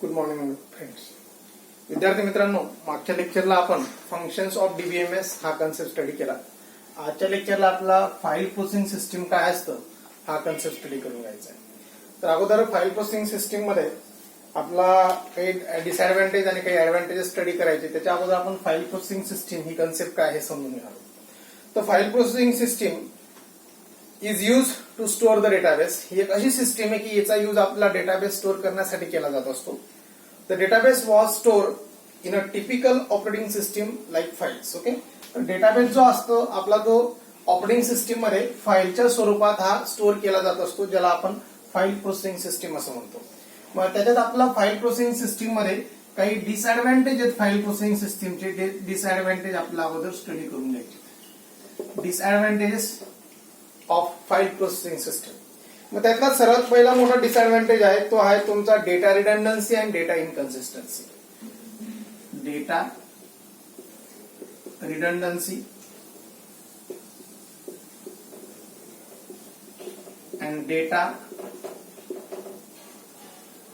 Good morning friends. विद्यार्थी मित्रांनो, मागच्या लेक्चरला आपण फंक्शन्स ऑफ डीबीएमएस हा कन्सेप्ट स्टडी केला. आजच्या लेक्चरला आपला फाईल प्रोसेसिंग सिस्टीम काय असतं हा कन्सेप्ट स्टडी करून घ्यायचा आहे. तर अगोदर फाईल प्रोसेसिंग सिस्टीम मध्ये आपला काही डिसएडव्हान्टेज आणि काही ऍडव्हान्टेजेस स्टडी करायचे. त्याच्या अगोदर आपण फाईल प्रोसेसिंग सिस्टीम ही कन्सेप्ट काय हे समजून घेणार आहोत. तर file processing system is use to store the database. ही एक अशी सिस्टीम आहे की याचा यूज आपला डेटाबेस स्टोअर करण्यासाठी केला जात असतो. The database was store in a typical operating system like files. Okay, तर डेटाबेस जो असतो आपला तो ऑपरेटिंग सिस्टीम मध्ये फाईलच्या स्वरूपात हा स्टोअर केला जात असतो, ज्याला आपण फाईल प्रोसेसिंग सिस्टीम असं म्हणतो. मग त्याच्यात आपला फाईल प्रोसेसिंग सिस्टीम मध्ये काही डिसएडव्हान्टेज आहेत. फाईल प्रोसेसिंग सिस्टीमचे डिसएडव्हान्टेज आपला अगोदर स्टडी करून घ्यायचे. Disadvantages of file processing system. मग त्यातला सर्वात पहिला मोठा डिसएडव्हान्टेज आहे तो आहे तुमचा data redundancy and data inconsistency. Data redundancy and data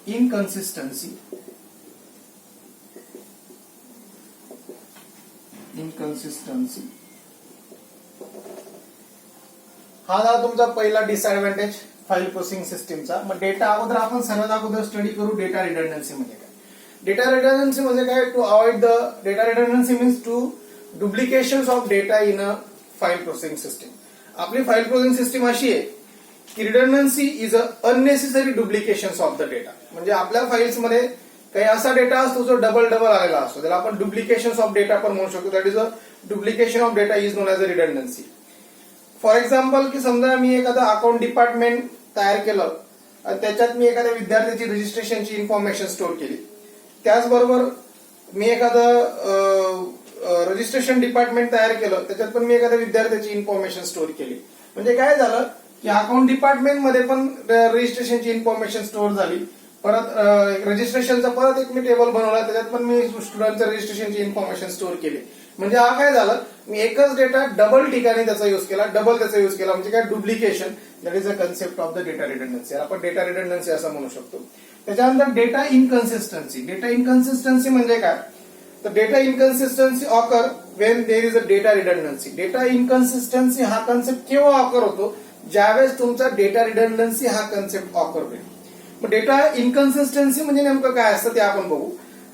inconsistency. हा झाला तुमचा पहिला डिसएडव्हान्टेज फाईल प्रोसेसिंग सिस्टीमचा. मग डेटा अगोदर आपण सर्वात अगोदर स्टडी करू डेटा रिडंडन्सी म्हणजे काय. डेटा रिडंडन्सी म्हणजे काय, to avoid the data redundancy means to duplications of data in a file processing system. आपली फाईल प्रोसेसिंग सिस्टीम अशी आहे की redundancy is a unnecessary duplications of the data. म्हणजे आपल्या फाईल्स मध्ये काही असा डेटा असतो जो डबल आलेला असतो, त्याला आपण डुप्लिकेशन्स ऑफ डेटा पण म्हणू शकतो. That is a duplication of data is known as a redundancy. For example की समजा मी एखादं अकाउंट डिपार्टमेंट तयार केलं आणि त्याच्यात मी एखाद्या विद्यार्थ्याची रजिस्ट्रेशनची इन्फॉर्मेशन स्टोअर केली. त्याचबरोबर मी एखादं रजिस्ट्रेशन डिपार्टमेंट तयार केलं, त्याच्यात पण मी एखाद्या विद्यार्थ्याची इन्फॉर्मेशन स्टोअर केली. म्हणजे काय झालं की अकाउंट डिपार्टमेंट मध्ये पण रजिस्ट्रेशनची इन्फॉर्मेशन स्टोअर झाली. परत रजिस्ट्रेशनचा परत एक मी टेबल बनवला, त्याच्यात पण मी स्टुडंटच्या रजिस्ट्रेशनची इन्फॉर्मेशन स्टोअर केली. म्हणजे हा काय झालं, मी एकच डेटा डबल ठिकाणी त्याचा यूज केला, म्हणजे काय duplication. That is a concept of the data redundancy. आपण डेटा रिडंडन्सी असं म्हणू शकतो. त्याच्यानंतर डेटा इनकन्सिस्टन्सी. डेटा इनकन्सिस्टन्सी म्हणजे काय, तर data inconsistency occur when there is a data redundancy. Data inconsistency हा कन्सेप्ट केव्हा ऑकर होतो, ज्यावेळेस तुमचा डेटा रिडंडन्सी हा कन्सेप्ट ऑकर होईल. मग डेटा इनकन्सिस्टन्सी म्हणजे नेमकं काय असतं ते आपण बघू.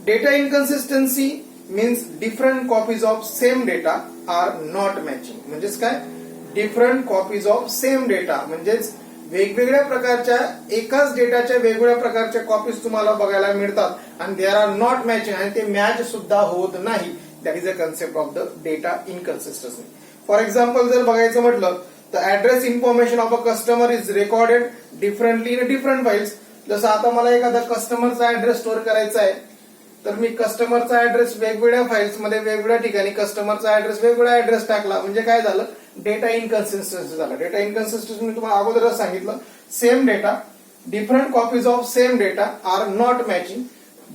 Data inconsistency means different copies of same data are not matching. म्हणजेच काय, different copies of same data म्हणजेच वेगवेगळ्या प्रकारच्या एकाच डेटाच्या वेगवेगळ्या प्रकारच्या कॉपीज तुम्हाला बघायला मिळतात आणि दे आर नॉट मॅचिंग आणि ते मॅच सुद्धा होत नाही. That is a concept of the data inconsistency. For example जर बघायचं म्हटलं तर address information of a customer is recorded differently in different files. जसं आता मला एखादा कस्टमरचा ऍड्रेस स्टोअर करायचा आहे, तर मी कस्टमरचा ऍड्रेस वेगवेगळ्या फाईल्स मध्ये वेगवेगळ्या ठिकाणी कस्टमरचा ऍड्रेस वेगवेगळा ऍड्रेस टाकला. म्हणजे काय झालं, डेटा इनकन्सिस्टन्सी झाला. डेटा इनकन्सिस्टन्सी मी तुम्हाला अगोदरच सांगितलं, same data different copies of same data are not matching.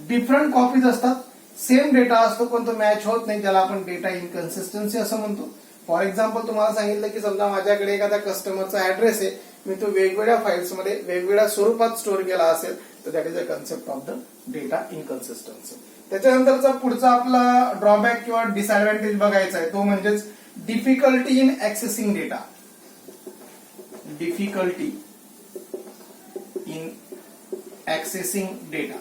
Different copies असतात, सेम डेटा असतो पण तो मॅच होत नाही, ज्याला आपण डेटा इनकन्सिस्टन्सी असं म्हणतो. फॉर एक्झाम्पल तुम्हाला सांगितलं की समजा माझ्याकडे एखादा कस्टमरचा ऍड्रेस आहे, मी तो वेगवेगळ्या फाईल्स मध्ये वेगवेगळ्या स्वरूपात स्टोअर केला असेल, तर that is a concept of the data inconsistency. त्याच्यानंतरचा पुढचा आपला ड्रॉबॅक किंवा डिसएडव्हान्टेज बघायचा आहे तो म्हणजेच difficulty in accessing data. Difficulty in accessing data.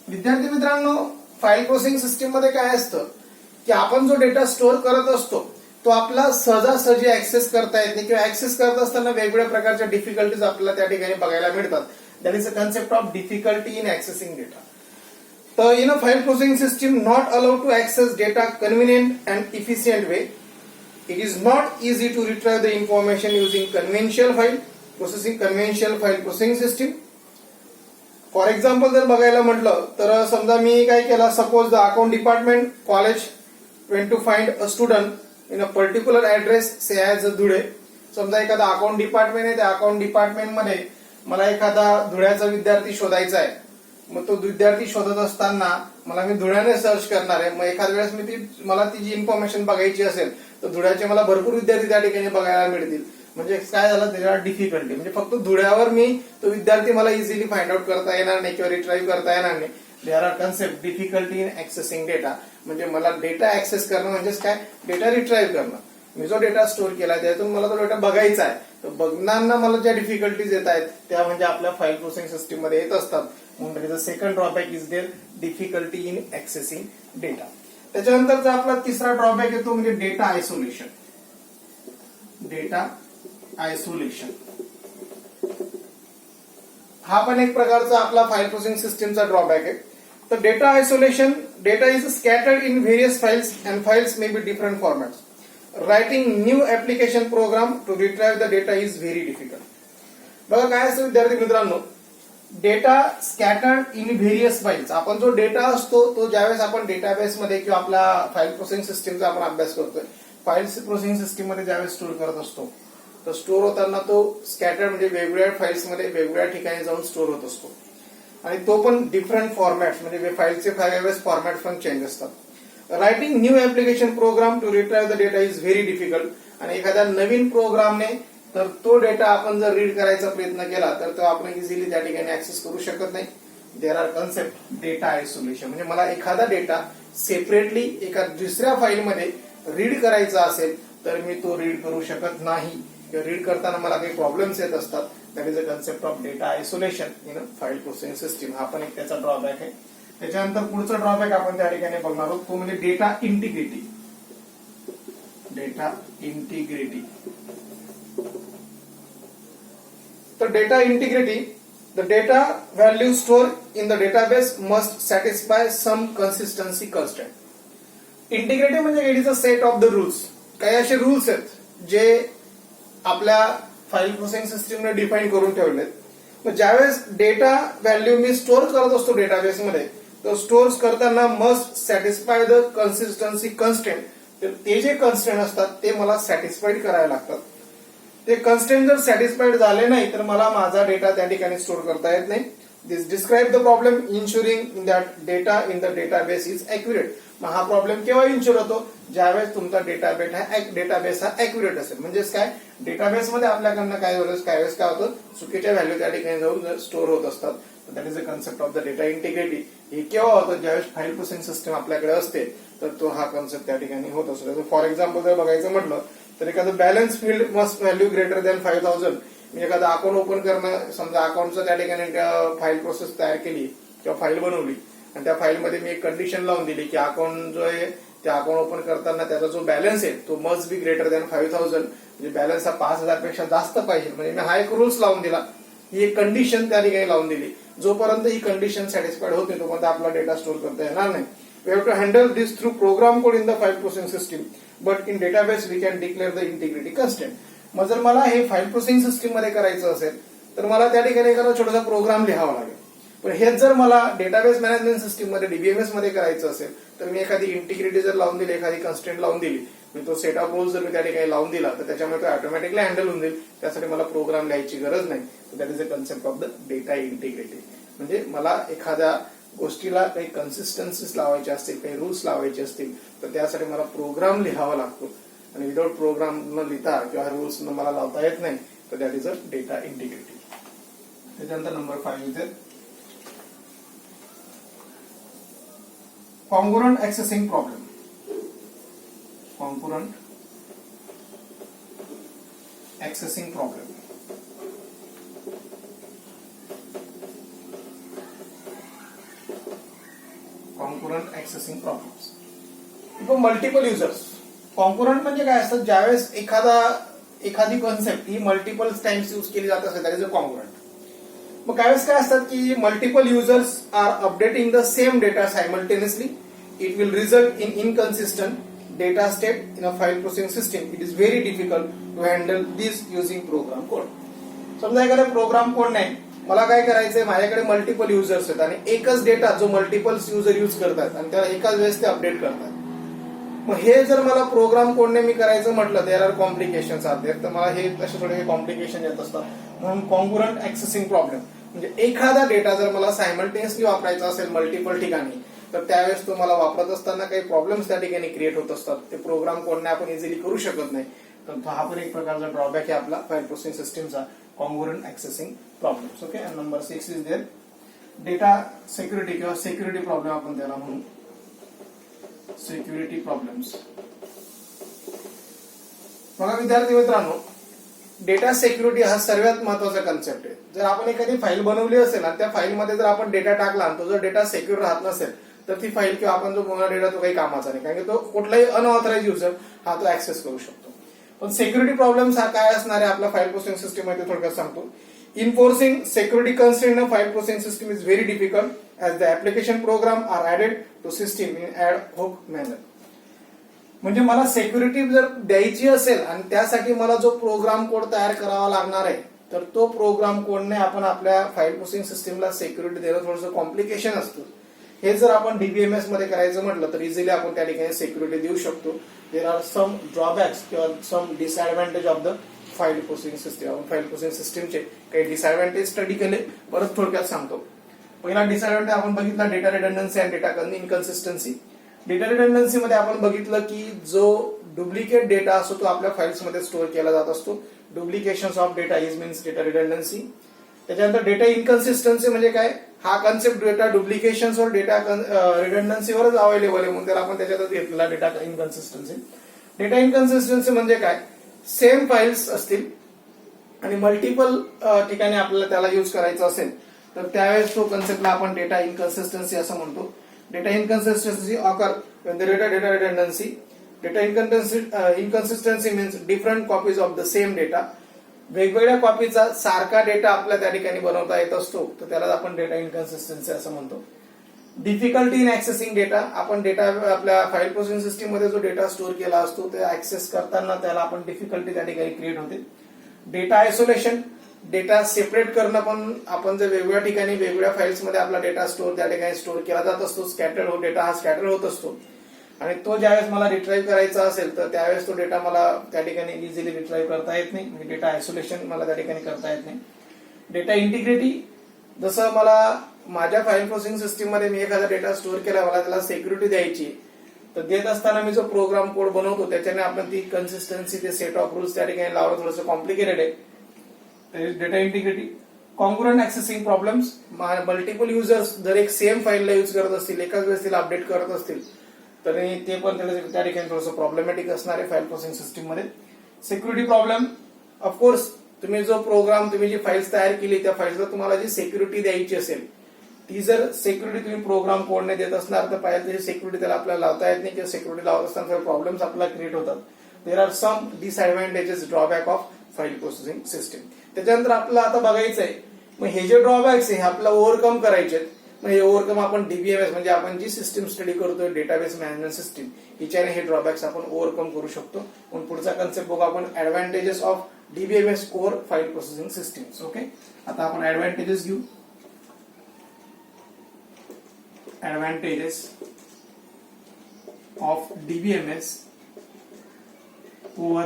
विद्यार्थी मित्रांनो, फाईल प्रोसेसिंग सिस्टीम मध्ये काय असतं की आपण जो डेटा स्टोअर करत असतो तो आपला सहजासहजी ऍक्सेस करता येत नाही किंवा ऍक्सेस करत असताना वेगवेगळ्या प्रकारच्या डिफिकल्टीज आपल्याला त्या ठिकाणी बघायला मिळतात. That is a concept of difficulty in accessing data. तर in a file processing system not allowed to access data convenient and efficient way. It is not easy to retrieve the information using conventional file processing system. For example जर बघायला म्हटलं तर समजा मी काय केलं, suppose the account department college went to find a student in a particular address say as a Dhule. समजा एखादा अकाउंट डिपार्टमेंट आहे, त्या अकाउंट डिपार्टमेंट मध्ये मला एखादा धुळ्याचा विद्यार्थी शोधायचा आहे. मग तो विद्यार्थी शोधत असताना मला मी धुळ्याने सर्च करणार आहे. मग एखाद्या वेळेस मला ती जी इन्फॉर्मेशन बघायची असेल तर धुळ्याचे मला भरपूर विद्यार्थी त्या ठिकाणी बघायला मिळतील. म्हणजे काय झालं त्याला डिफिकल्टी, म्हणजे फक्त धुळ्यावर मी तो विद्यार्थी मला इझिली फाइंड आउट करता येणार नाही किंवा रिट्राईव्ह करता येणार नाही. There are concept difficulty in accessing data, म्हणजे मला डेटा ऍक्सेस करणं म्हणजेच काय, डेटा रिट्राईव्ह करणं. मी जो डेटा स्टोअर केला त्यातून मला तो डेटा बघायचा आहे, तर बघणाऱ्यांना मला ज्या डिफिकल्टीज येत आहेत त्या म्हणजे आपल्या फाईल प्रोसेसिंग सिस्टीम मध्ये येत असतात. म्हणून second drawback is there difficulty in accessing data. त्याच्यानंतरचा आपला तिसरा ड्रॉबॅक येतो म्हणजे डेटा आयसोलेशन. डेटा आयसोलेशन हा पण एक प्रकारचा आपला फाईल प्रोसेसिंग सिस्टीमचा ड्रॉबॅक आहे. तर data isolation, data is scattered in various files and files may be different formats. Writing new application program to retrieve the data is very difficult. बघा काय असतं विद्यार्थी मित्रांनो, data scattered in various files. आपण जो data असतो तो ज्यावेळेस आपण डेटाबेसमध्ये किंवा आपल्या फाईल प्रोसेसिंग सिस्टीमचा आपण अभ्यास करतोय, फाईल प्रोसेसिंग सिस्टीम मध्ये ज्यावेळेस स्टोअर करत असतो, तर स्टोअर होताना तो स्कॅटर्ड म्हणजे वेगवेगळ्या फाईल्समध्ये वेगवेगळ्या ठिकाणी जाऊन स्टोअर होत असतो. आणि तो पण डिफरंट फॉर्मॅट्स, म्हणजे फाईलचे वेळेस फॉर्मॅट पण चेंज असतात. Writing new application program to retrieve the data is very difficult. आणि एखाद्या नवीन प्रोग्रामने तर तो डेटा आपण जर रीड करायचा प्रयत्न केला तर तो आपण इझिली त्या ठिकाणी ऍक्सेस करू शकत नाही. There are concept data isolation, म्हणजे मला एखादा डेटा सेपरेटली एका दुसऱ्या फाईलमध्ये रीड करायचा असेल तर मी तो रीड करू शकत नाही, किंवा रीड करताना मला काही प्रॉब्लेम्स येत असतात. That is a concept of data isolation in file processing system. हा पण एक त्याचा ड्रॉबॅक आहे. त्याच्यानंतर पुढचा ड्रॉबॅक आपण त्या ठिकाणी बघणार आहोत तो म्हणजे data integrity. Data integrity. Data डेटा इंटिग्रिटी, the data value stored in the database must satisfy some consistency constraint. Integrity म्हणजे it is a set of the rules. काही असे रूल्स आहेत जे आपल्या फाईल प्रोसेसिंग सिस्टीमने डिफाईन करून ठेवलेत. मग ज्यावेळेस डेटा व्हॅल्यू मी स्टोअर करत असतो डेटाबेसमध्ये, तर स्टोअर करताना must satisfy the consistency constant. तर ते जे कन्स्टेंट असतात ते मला सॅटिस्फाईड करायला लागतात. ते कन्स्टेंट जर सॅटिस्फाईड झाले नाही तर मला माझा डेटा त्या ठिकाणी स्टोअर करता येत नाही. This describe the problem ensuring that data in the database is accurate. मग हा प्रॉब्लेम केव्हा इन्शुर होतो, ज्यावेळेस तुमचा डेटाबेस हा अॅक्युरेट असेल. म्हणजेच काय, डेटाबेसमध्ये आपल्याकडनं काय वेळेस काय होतं, चुकीच्या व्हॅल्यू त्या ठिकाणी जाऊन स्टोअर होत असतात. That is a concept of the data integrity. हे केव्हा होतं, ज्यावेळेस फाईल प्रोसेसिंग सिस्टम आपल्याकडे असते तर तो हा कन्सेप्ट त्या ठिकाणी होत असतो. फॉर एक्झाम्पल जर बघायचं म्हटलं तर एखादं balance field must value greater than 5000. म्हणजे एखादं अकाउंट ओपन करणं, समजा अकाउंटचं त्या ठिकाणी फाईल प्रोसेस तयार केली किंवा फाईल बनवली आणि त्या फाईलमध्ये मी एक कंडिशन लावून दिली की अकाउंट जो आहे ते अकाउंट ओपन करताना त्याचा जो बॅलन्स आहे तो मस्ट बी ग्रेटर दॅन 5000. म्हणजे बॅलन्स हा 5000 पेक्षा जास्त पाहिजे. म्हणजे मी हा एक रूल्स लावून दिला, ही एक कंडिशन त्या ठिकाणी लावून दिली. जोपर्यंत ही कंडिशन सॅटिस्फाईड होते तोपर्यंत आपला डेटा स्टोअर करता येणार नाही. We have to handle this through program code in the file processing system, but in database we can declare the integrity constant. मग जर मला हे फाईल प्रोसेसिंग सिस्टीम मध्ये करायचं असेल तर मला त्या ठिकाणी एखादा छोटासा प्रोग्राम लिहावा लागेल. पण हेच जर मला डेटाबेस मॅनेजमेंट सिस्टीम मध्ये डीबीएमएस मध्ये करायचं असेल तर मी एखादी इंटिग्रिटी जर लावून दिली, एखादी कन्स्टेंट लावून दिली, मी तो सेट ऑफ रूल्स जर मी त्या ठिकाणी लावून दिला तर त्याच्यामुळे तो ऑटोमॅटिकली हँडल होऊन जाईल. त्यासाठी मला प्रोग्राम लिहायची गरज नाही. That is a concept of the data integrity. म्हणजे मला एखाद्या गोष्टीला काही कन्सिस्टन्सीज लावायचे असतील, काही रूल्स लावायचे असतील तर त्यासाठी मला प्रोग्राम लिहावा लागतो. आणि विदाउट प्रोग्राम न लिहिता किंवा रूल्स न मला लावता येत नाही. तर that is a data integrity. त्याच्यानंतर नंबर 5 इथे congruent ऍक्सेसिंग problem. Congruent ऍक्सेसिंग problem. Congruent accessing problems. Multiple users. Congruent म्हणजे काय असतं, ज्यावेळेस एखादी कॉन्सेप्ट ही मल्टिपल टाइम्स यूज केली जात असेल दॅट इज अ कॉन्ग्रुएंट. मग काय काय असतात की multiple users are updating the same data simultaneously. It will result in inconsistent data state in a file processing system. It is very difficult to handle this using program code. समजा एखादा program code नाही, मला काय करायचंय, माझ्याकडे multiple users आहेत आणि एकच डेटा जो मल्टिपल युजर यूज करतात आणि त्याला एकाच वेळेस ते अपडेट करतात. मग हे जर मला प्रोग्राम कोडने मी करायचं म्हटलं there are complications are there. तर मला हे असे थोडे कॉम्प्लिकेशन येत असतात. म्हणून कॉन्ग्रुएंट ऍक्सेसिंग प्रॉब्लेम म्हणजे एखादा डेटा जर मला सायमल्टेनियसली वापरायचा असेल मल्टिपल ठिकाणी तर त्यावेळेस तो मला वापरत असताना काही प्रॉब्लेम्स त्या ठिकाणी क्रिएट होत असतात. ते प्रोग्राम कोडने आपण इझिली करू शकत नाही. तर हा पण एक प्रकारचा ड्रॉबॅक आहे आपला फाईल प्रोसेसिंग सिस्टीमचा, कॉन्ग्रुएंट ऍक्सेसिंग प्रॉब्लेम्स. ओके. आणि number 6 is there data security किंवा सिक्युरिटी प्रॉब्लेम आपण त्याला म्हणू, सिक्युरिटी प्रॉब्लेम्स. बघा विद्यार्थी मित्रांनो, डेटा सिक्युरिटी हा सर्वात महत्वाचा कन्सेप्ट आहे. जर आपण एखादी फाईल बनवली असेल आणि त्या फाईलमध्ये जर आपण डेटा टाकला आणि तो जर डेटा सिक्युअर राहत नसेल तर ती फाईल किंवा आपण जो पूर्ण डेटा तो काही कामाचा नाही, कारण की तो कुठलाही अनऑथराइज युजर हा तो ऍक्सेस करू शकतो. पण सिक्युरिटी प्रॉब्लेम्स हा काय असणार आहे आपल्या फाईल प्रोसेसिंग सिस्टीम मध्ये थोडक्यात सांगतो. Enforcing security constraint in a file processing system is very difficult as the application program are added to system in ad hoc manner. म्हणजे मला सिक्युरिटी जर द्यायची असेल आणि त्यासाठी मला जो प्रोग्राम कोड तयार करावा लागणार आहे तर तो प्रोग्राम कोडने आपण आपल्या फाईल प्रोसेसिंग सिस्टीमला सिक्युरिटी देणं थोडंसं कॉम्प्लिकेशन असतं. हे जर आपण डीबीएमएस मध्ये करायचं म्हटलं तर इझिली आपण त्या ठिकाणी सिक्युरिटी देऊ शकतो. देर आर सम ड्रॉबॅक्स किंवा some disadvantage of the file processing system. आपण फाईल प्रोसेसिंग सिस्टीमचे काही डिसएडव्हान्टेज स्टडी केले, परत थोडक्यात सांगतो. पहिला डिसएडव्हान्टेज आपण बघितला डेटा रिडंडन्सी आणि डेटा इनकन्सिस्टन्सी. डेटा रिडंडन्सी मध्ये आपण बघितलं की जो डुप्लिकेट डेटा असतो तो आपल्या फाईल्स मध्ये स्टोअर केला जात असतो. Duplication of data is means data redundancy. त्याच्यानंतर डेटा इनकन्सिस्टन्सी म्हणजे काय, हा कन्सेप्ट डेटा डुप्लिकेशन और डेटा रिडंडन्सीवरच अवेलेबल आहे म्हणून त्याला आपण त्याच्यातच घेतलेला डेटा इनकन्सिस्टन्सी. डेटा इनकन्सिस्टन्सी म्हणजे काय, सेम फाईल्स असतील आणि मल्टिपल ठिकाणी आपल्याला त्याला युज करायचं असेल तर त्यावेळेस तो कन्सेप्टला आपण डेटा इनकन्सिस्टन्सी असं म्हणतो. Data inconsistency occur when the data redundancy. Data inconsistency means different copies of the same data. वेगवेगळ्या कॉपीचा सारखा डेटा आपल्या त्या ठिकाणी बनवता येत असतो तर त्याला आपण डेटा इनकन्सिस्टन्सी असं म्हणतो. डिफिकल्टी इन ऍक्सेसिंग डेटा, आपण डेटा आपल्या फाईल प्रोसेसिंग सिस्टीम मध्ये जो डेटा स्टोअर केला असतो ते ऍक्सेस करताना त्याला आपण डिफिकल्टी त्या ठिकाणी क्रिएट होते. डेटा आयसोलेशन, डेटा सेपरेट करणं, पण आपण जर वेगवेगळ्या ठिकाणी वेगवेगळ्या फाईल्स मध्ये आपला डेटा स्टोअर त्या ठिकाणी स्टोअर केला जात असतो. स्कॅटर्ड डेटा हा स्कॅटर होत असतो आणि तो ज्यावेळेस मला रिट्राईव्ह करायचा असेल तर त्यावेळेस तो डेटा मला त्या ठिकाणी इझिली रिट्राईव्ह करता येत नाही, म्हणजे डेटा आयसोलेशन मला त्या ठिकाणी करता येत नाही. डेटा इंटिग्रिटी, जसं मला माझ्या फाईल प्रोसेसिंग सिस्टीम मध्ये मी एखादा डेटा स्टोअर केला, मला त्याला सिक्युरिटी द्यायची तर देत असताना मी जो प्रोग्राम कोड बनवतो त्याच्याने आपण ती कन्सिस्टन्सी, ते सेट ऑफ रूल्स त्या ठिकाणी लावणं थोडंसं कॉम्प्लिकेटेड आहे. Data integrity. Congruent accessing problems, multiple users जर एक सेम फाईलला युज करत असतील, एकाच वेळेस तिला अपडेट करत असतील तर ते पण त्या ठिकाणी थोडंसं प्रॉब्लेमॅटिक असणार आहे फाईल प्रोसेसिंग सिस्टीम मध्ये. सिक्युरिटी प्रॉब्लेम, ऑफकोर्स तुम्ही जो प्रोग्राम, तुम्ही जी फाईल्स तयार केली त्या फाईल्सला तुम्हाला जी सिक्युरिटी द्यायची असेल ती जर सिक्युरिटी तुम्ही प्रोग्राम कोडने देत असणार तर पाहिजे त्याची सिक्युरिटी त्याला आपल्याला लावता येत नाही किंवा सिक्युरिटी लावत असताना प्रॉब्लेम्स आपल्याला क्रिएट होतात. There are some disadvantages, drawback of file processing system. त्याच्यानंतर आपल्याला आता बघायचं आहे मग हे जे ड्रॉबॅक्स आहे हे आपल्याला ओव्हरकम करायचे आहेत. मग हे ओव्हरकम आपण डीबीएमएस म्हणजे आपण जी सिस्टीम स्टडी करतोय डेटाबेस मॅनेजमेंट सिस्टीम, हिच्याने हे ड्रॉबॅक्स आपण ओव्हरकम करू शकतो. म्हणून पुढचा कन्सेप्ट बघू आपण, advantages of DBMS core file processing system. Okay, आता आपण ऍडव्हान्टेजेस घेऊ. Advantages of DBMS over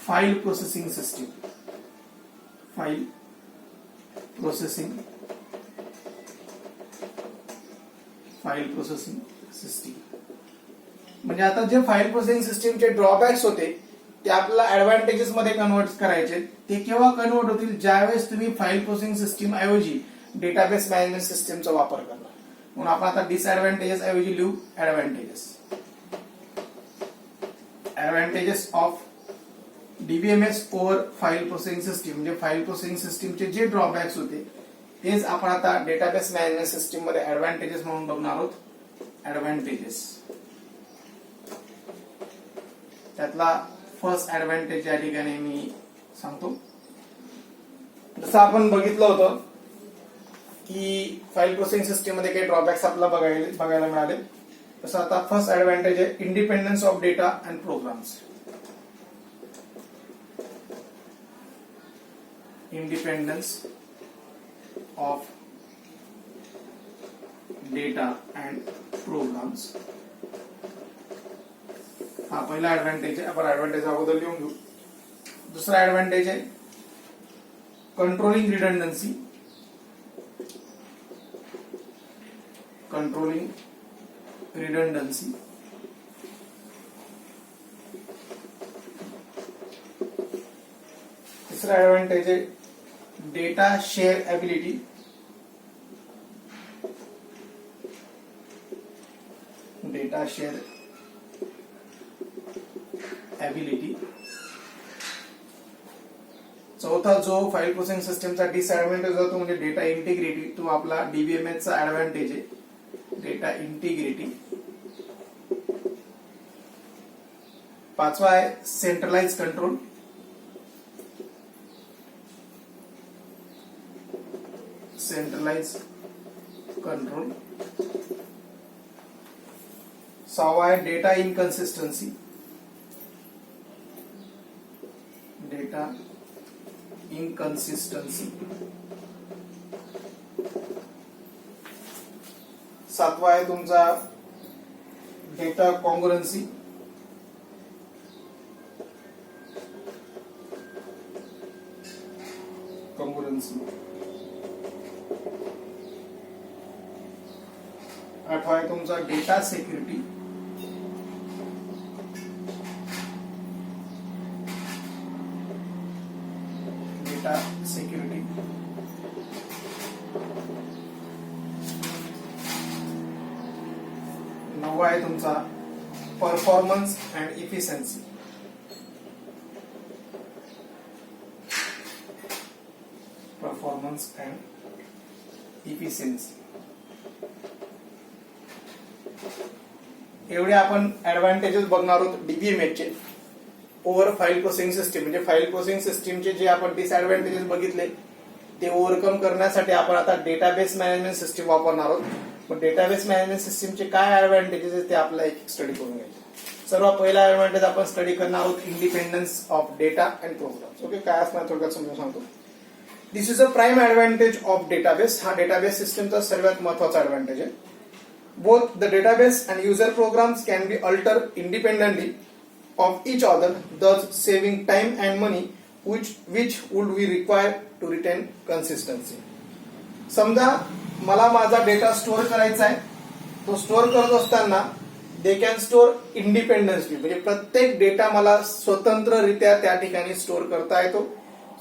file processing system. File processing system. म्हणजे आता जे फाईल प्रोसेसिंग सिस्टीमचे ड्रॉबॅक्स होते ते आपल्याला ऍडव्हान्टेजेस मध्ये कन्वर्ट करायचे. ते केव्हा कन्वर्ट होतील, ज्यावेळेस तुम्ही फाईल प्रोसेसिंग सिस्टीम ऐवजी डेटाबेस मॅनेजमेंट सिस्टीमचा वापर करणार. म्हणून आपण आता डिसएडव्हान्टेजेस ऐवजी लिहू advantages. Advantages of DBMS over file processing system, म्हणजे फाईल प्रोसेसिंग सिस्टीमचे जे ड्रॉबॅक्स होते तेच आपण आता डेटाबेस मॅनेजमेंट सिस्टीम मध्ये ऍडव्हान्टेजेस म्हणून बघणार आहोत. ऍडव्हान्टेजेस, त्यातला फर्स्ट ऍडव्हान्टेज या ठिकाणी मी सांगतो. जसं आपण बघितलं होतं की फाईल प्रोसेसिंग सिस्टीम मध्ये काही ड्रॉबॅक्स आपल्याला बघायला मिळाले. तसं आता फर्स्ट ऍडव्हान्टेज आहे independence of data and programs. Independence of data and programs हा पहिला ऍडव्हान्टेज आहे. आपण ऍडव्हान्टेज अगोदर लिहून घेऊ. दुसरा ऍडव्हान्टेज आहे कंट्रोलिंग रिडंडन्सी. कंट्रोलिंग रिडंडन्सी. तिसरा ऍडव्हान्टेज आहे data share ability. Data share ability. चौथा जो फाईल प्रोसेसिंग सिस्टमचा डिसएडव्हान्टेज होतो म्हणजे डेटा इंटिग्रिटी. तो आपला डीबीएमएस चा ऍडव्हान्टेज आहे, डेटा इंटिग्रिटी. पाचवा आहे सेंट्रलाइज कंट्रोल. Centralise control. सहावा आहे डेटा इनकन्सिस्टन्सी. Data inconsistency. सातवा आहे तुमचा डेटा कॉन्ग्रुएन्सी. आठवा आहे तुमचा डेटा सिक्युरिटी. Data security. नववा आहे तुमचा performance and efficiency. Performance and efficiency. एवढे आपण ऍडव्हान्टेजेस बघणार आहोत डीबीएमएस चे ओव्हर फाईल प्रोसेसिंग सिस्टीम. म्हणजे फाईल प्रोसेसिंग सिस्टीमचे जे आपण डिसएडव्हान्टेजेस बघितले ते ओव्हरकम करण्यासाठी आपण आता डेटाबेस मॅनेजमेंट सिस्टीम वापरणार आहोत. मग डेटाबेस मॅनेजमेंट सिस्टीमचे काय ऍडव्हान्टेजेस आहेत ते आपल्याला एक स्टडी करून घ्यायचे. सर्वात पहिला ऍडव्हान्टेज आपण स्टडी करणार आहोत independence of data and programs. Okay, काय असणार थोडक्यात समजून सांगतो. This is a prime advantage of database. हा डेटाबेस सिस्टीमचा सर्वात महत्वाचा ऍडव्हान्टेज आहे. Both the database and user programs can be altered independently of each other, thus saving time and money, which would be required to retain consistency. समजा मला माझा data store करायचा आहे. तो स्टोअर करत असताना दे कॅन स्टोअर इंडिपेंडन्सली. म्हणजे प्रत्येक डेटा मला स्वतंत्ररित्या त्या ठिकाणी स्टोअर करता येतो.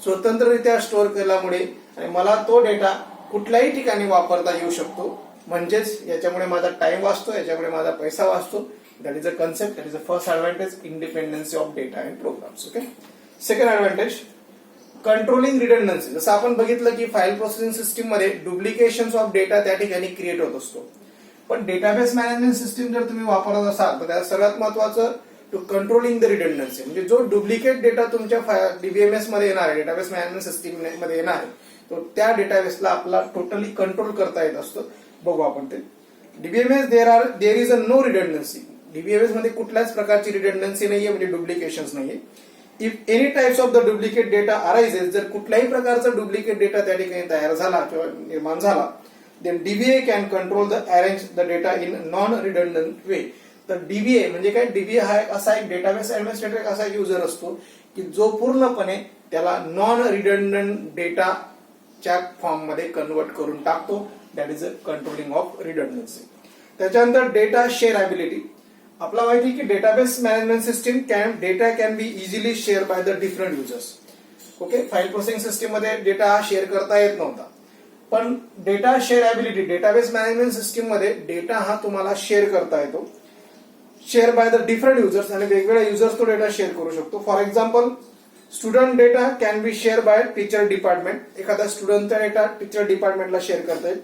स्वतंत्ररित्या स्टोअर केल्यामुळे आणि मला तो डेटा कुठल्याही ठिकाणी वापरता येऊ शकतो. म्हणजेच याच्यामुळे माझा टाइम वाचतो, याच्यामुळे माझा पैसा वाचतो. That is a concept, that is a first advantage, independency of data and programs. Okay. Second advantage controlling redundancy. जसं आपण बघितलं की फाईल प्रोसेसिंग सिस्टीम मध्ये डुप्लिकेशन्स ऑफ डेटा त्या ठिकाणी क्रिएट होत असतो. पण डेटाबेस मॅनेजमेंट सिस्टीम जर तुम्ही वापरत असाल तर त्यात सर्वात महत्वाचं टू कंट्रोलिंग द रिडंडन्सी. म्हणजे जो डुप्लिकेट डेटा तुमच्या डीबीएमएस मध्ये येणार आहे, डेटाबेस मॅनेजमेंट सिस्टीम मध्ये येणार आहे, तो त्या डेटाबेसला आपला टोटली कंट्रोल करता येत असतो. बघू आपण ते. DBMS there is a no redundancy. DBMS मध्ये कुठल्याच प्रकारची रिडंडन्सी नाहीये, म्हणजे डुप्लिकेशन्स नाहीये. If any types of the duplicate data arises, जर कुठल्याही प्रकारचा डुप्लिकेट डेटा त्या ठिकाणी तयार झाला किंवा निर्माण झाला, then DBA can control the arrange the data in non redundant way. तर डीबीए म्हणजे काय? डीबीए हा असा एक डेटाबेस ऍडमिनिस्ट्रेटर असा एक युजर असतो की जो पूर्णपणे त्याला नॉन रिडंडंट डेटाच्या फॉर्म मध्ये कन्वर्ट करून टाकतो. That is a controlling of redundancy. त्याच्यानंतर डेटा शेअर ॲबिलिटी. आपला माहिती की database management system data can be easily share by the different users. Okay, file processing system मध्ये डेटा शेअर करता येत नव्हता. पण data share ability database management system मध्ये डेटा हा तुम्हाला शेअर करता येतो. Share by the different users, आणि वेगवेगळ्या युजर्स तो डेटा शेअर करू शकतो. For example student data can be share by teacher department. एखादा स्टुडंटचा डेटा टीचर डिपार्टमेंटला शेअर करता येईल,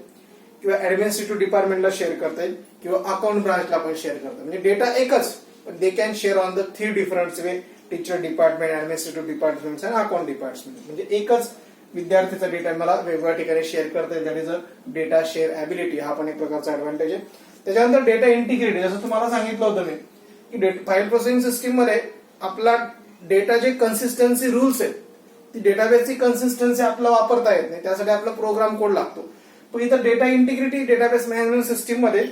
किंवा ऍडमिनिस्ट्रेटिव्ह डिपार्टमेंटला शेअर करता येईल, किंवा अकाउंट ब्रांचला पण शेअर करता येईल. म्हणजे डेटा एकच, पण they can share on the 3 different way. Teacher department, administrative department आणि अकाउंट डिपार्टमेंट. म्हणजे एकच विद्यार्थीचा डेटा मला वेगवेगळ्या ठिकाणी शेअर करता येईल. That is a data share ability. हा पण एक प्रकारचा ऍडव्हान्टेज आहे. त्याच्यानंतर डेटा इंटिग्रिटी. जसं तुम्हाला सांगितलं होतं मी की फाईल प्रोसेसिंग सिस्टीम मध्ये आपला डेटा जे कन्सिस्टन्सी रूल्स आहेत, ती डेटाबेसची कन्सिस्टन्सी आपल्याला वापरता येत नाही. त्यासाठी आपला प्रोग्राम कोड लागतो. पण इथं data integrity database management system मध्ये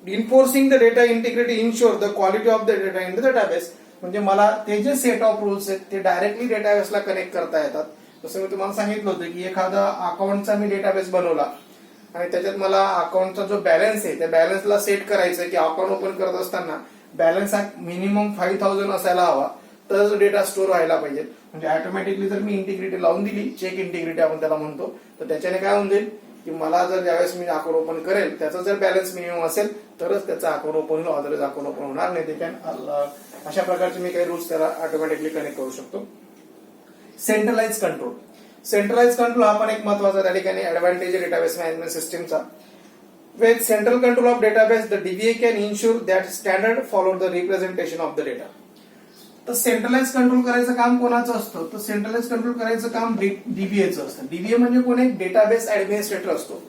enforcing the data integrity ensure the quality of the data in the database. म्हणजे मला ते जे सेट ऑफ रूल्स आहेत ते डायरेक्टली डेटाबेसला कनेक्ट करता येतात. जसं मी तुम्हाला सांगितलं होतं की एखादा अकाउंटचा मी डेटाबेस बनवला आणि त्याच्यात मला अकाउंटचा जो बॅलन्स आहे त्या बॅलन्सला सेट करायचं की अकाउंट ओपन करत असताना बॅलन्स हा मिनिमम 5,000 असायला हवा. तर डेटा स्टोअर व्हायला पाहिजे. म्हणजे ऑटोमॅटिकली जर मी इंटिग्रिटी लावून दिली, चेक इंटिग्रिटी आपण त्याला म्हणतो, तर त्याच्याने काय होऊन जाईल की मला जर ज्यावेळेस मी अकाउंट ओपन करेल त्याचा जर बॅलन्स मिनिमम असेल तरच त्याचा अकाउंट ओपन होईल, अदरवाईज अकाउंट ओपन होणार नाही. ते कॅन अशा प्रकारचे मी काही रूल्स त्याला ऑटोमॅटिकली कनेक्ट करू शकतो. Centralise control. सेंट्रलाइज कंट्रोल हा पण एक महत्वाचा त्या ठिकाणी ऍडव्हान्टेज डेटाबेस मॅनेजमेंट सिस्टीमचा. With central control of database the DBA can ensure that standard follow the representation of the data. तर सेंट्रलाइज कंट्रोल करायचं काम कोणाचं असतं, तर सेंट्रलाइज कंट्रोल करायचं काम डीबीएचं असतं. डीबीए म्हणजे कोण, एक डेटाबेस ऍडमिनिस्ट्रेटर असतो.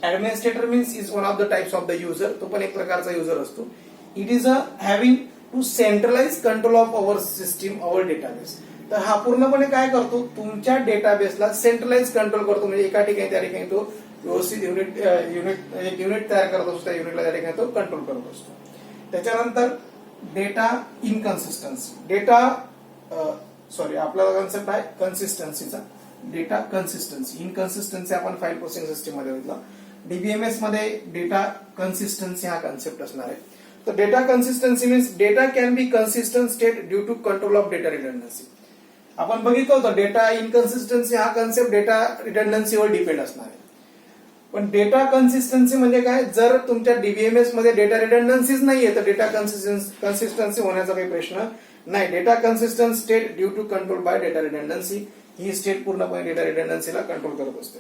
Administrator means is one of the types of the user. तो पण एक प्रकारचा युजर असतो. It is a having to centralize control of our system, our database. तर हा पूर्णपणे काय करतो, तुमच्या डेटाबेसला सेंट्रलाइज कंट्रोल करतो. म्हणजे एका ठिकाणी त्या ठिकाणी तो व्यवस्थित एक युनिट तयार करत असतो. त्या युनिटला त्या ठिकाणी तो कंट्रोल करत असतो. त्याच्यानंतर डेटा इनकन्सिस्टन्सी. आपला कन्सेप्ट आहे कन्सिस्टन्सीचा. डेटा कन्सिस्टन्सी, इनकन्सिस्टन्सी आपण फाईल प्रोसेसिंग सिस्टीम मध्ये बघितला. डीबीएमएस मध्ये डेटा कन्सिस्टन्सी हा कन्सेप्ट असणार आहे. तर data consistency means data can be consistent state due to control of data redundancy. आपण बघितलं होतं डेटा इनकन्सिस्टन्सी हा कन्सेप्ट डेटा रिडंडन्सीवर डिपेंड असणार आहे. पण डेटा कन्सिस्टन्सी म्हणजे काय, जर तुमच्या डीबीएमएस मध्ये डेटा रिडंडन्सीच नाहीये तर डेटा कन्सिस्टन्सी होण्याचा काही प्रश्न नाही. Data consistent state due to control by data redundancy, ही स्टेट पूर्णपणे डेटा रिडंडन्सीला कंट्रोल करत असते.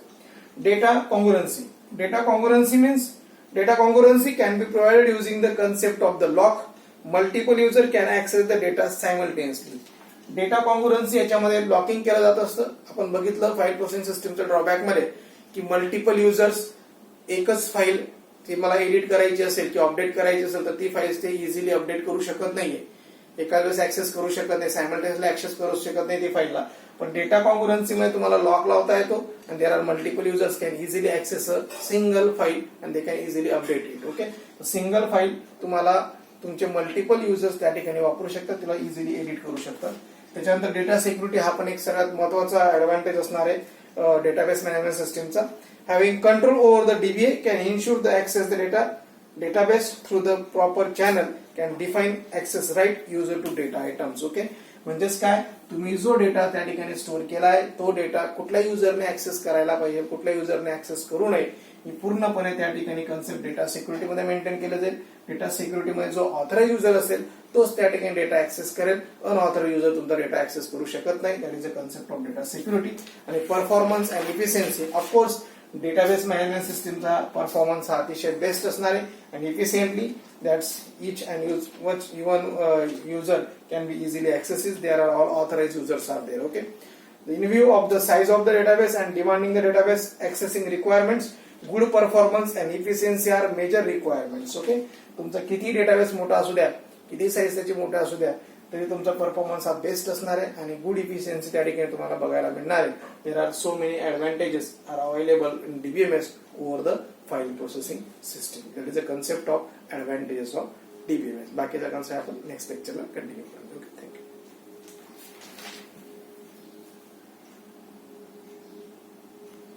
Data congruence. Data congruence means data congruence can be provided using the concept of the lock. Multiple user can access the data simultaneously. Data congruence याच्यामध्ये locking केलं जात असतं. आपण बघितलं फाईल प्रोसेसिंग सिस्टीमच्या ड्रॉबॅक मध्ये की मल्टिपल युजर्स एकच फाईल ती मला एडिट करायची असेल किंवा अपडेट करायची असेल तर ती फाईल ते इझिली अपडेट करू शकत नाहीये, एका वेळेस ऍक्सेस करू शकत नाही, सायमल्टेनियसली ऍक्सेस करू शकत नाही ती फाईलला. पण डेटा कॉन्ग्रुएन्सी मध्ये तुम्हाला लॉक लावता येतो आणि there are multiple users can easily access a single file and they can easily update it. Okay, single file तुम्हाला तुमचे मल्टिपल युजर्स त्या ठिकाणी वापरू शकतात, तिला इझिली एडिट करू शकतात. त्याच्यानंतर डेटा सिक्युरिटी हा पण एक सगळ्यात महत्वाचा ऍडव्हान्टेज असणार आहे डेटाबेस मॅनेजमेंट सिस्टीमचा. Having control over the DBA can ensure the access the database through the proper channel can define access right user to data items. Okay, म्हणजेच काय, तुम्ही जो डेटा त्या ठिकाणी स्टोअर केलाय तो डेटा कुठल्या युजरने ऍक्सेस करायला पाहिजे, कुठल्या युजरने ऍक्सेस करू नये, ही पूर्णपणे त्या ठिकाणी कन्सेप्ट डेटा सिक्युरिटीमध्ये मेंटेन केलं जाईल. डेटा सिक्युरिटीमध्ये जो ऑथराइज युजर असेल तोच त्या ठिकाणी डेटा ऍक्सेस करेल. अनऑथराइज युजर तुमचा डेटा ऍक्सेस करू शकत नाही. That is a concept of data security. आणि performance and efficiency, of course database management सिस्टीमचा परफॉर्मन्स हा अतिशय बेस्ट असणार आहे. आणि efficiently that's each and even user can be easily accessed. There are all authorized users are there. Okay, in view of the size of the database and demanding the database accessing requirements, good performance and efficiency are major requirements. Okay, तुमचा किती database मोठा असू द्या, किती size त्याची मोठा असू द्या, तरी तुमचा परफॉर्मन्स हा बेस्ट असणार आहे आणि गुड इफिशियन्सी त्या ठिकाणी तुम्हाला बघायला मिळणार आहे. There are so many advantages are available in DBMS over the file processing system. That is a concept of advantages of DBMS. बाकीचा कन्सेप्ट आपण नेक्स्ट लेक्चरला कंटिन्यू करू.